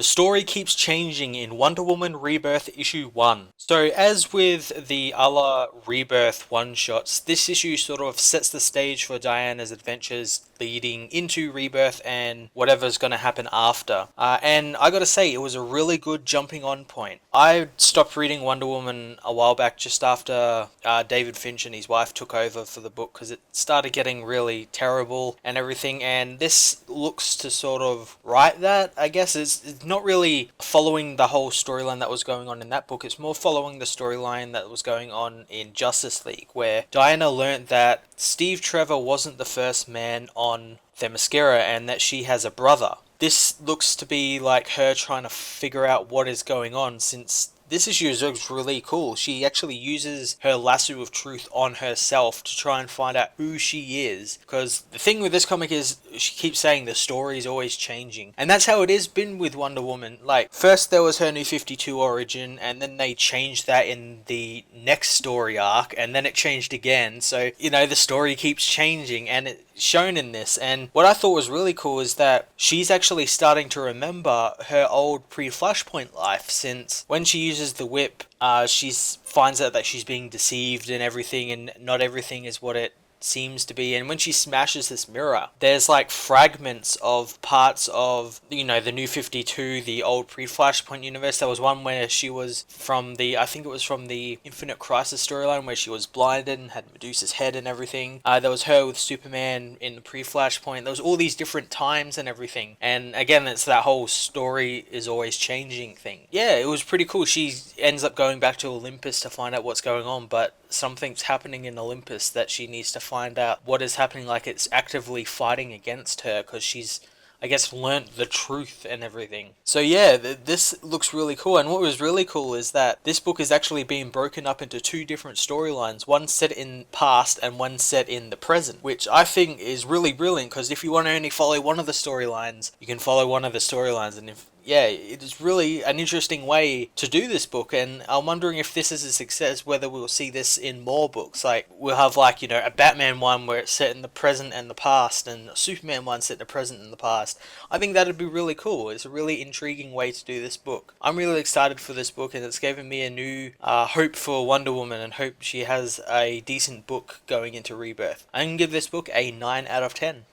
The story keeps changing in Wonder Woman Rebirth issue 1. So as with the other Rebirth one-shots, this issue sort of sets the stage for Diana's adventures leading into Rebirth and whatever's going to happen after. And I gotta say, it was a really good jumping on point. I stopped reading Wonder Woman a while back just after David Finch and his wife took over for the book because it started getting really terrible and everything, and this looks to sort of right that, I guess. It's not really following the whole storyline that was going on in that book, it's more following the storyline that was going on in Justice League, where Diana learned that Steve Trevor wasn't the first man on Themyscira and that she has a brother. This looks to be like her trying to figure out what is going on, since this issue looks really cool. She actually uses her lasso of truth on herself to try and find out who she is. Because the thing with this comic is, she keeps saying the story is always changing. And that's how it has been with Wonder Woman. Like, first there was her New 52 origin, and then they changed that in the next story arc, and then it changed again. So, you know, the story keeps changing, and it's shown in this. And what I thought was really cool is that she's actually starting to remember her old pre-Flashpoint life, since when she uses the whip, she finds out that she's being deceived and everything, and not everything is what it seems to be. And when she smashes this mirror, there's like fragments of parts of, you know, the New 52, the old pre-Flashpoint universe. There was one where she was from the, I think it was from the Infinite Crisis storyline, where she was blinded and had Medusa's head and everything. There was her with Superman in the pre-Flashpoint. There was all these different times and everything. And again, it's that whole story is always changing thing. Yeah, it was pretty cool. She ends up going back to Olympus to find out what's going on, but something's happening in Olympus that she needs to find out what is happening. Like, it's actively fighting against her because she's, I guess, learnt the truth and everything. So yeah, this looks really cool. And what was really cool is that this book is actually being broken up into two different storylines, one set in past and one set in the present, which I think is really brilliant, because if you want to only follow one of the storylines, you can follow one of the storylines. And if, yeah, it is really an interesting way to do this book, and I'm wondering if this is a success, whether we'll see this in more books. Like, we'll have, like, you know, a Batman one where it's set in the present and the past, and a Superman one set in the present and the past. I think that'd be really cool. It's a really intriguing way to do this book. I'm really excited for this book, and it's given me a new hope for Wonder Woman, and hope she has a decent book going into Rebirth. I'm gonna give this book a 9 out of 10.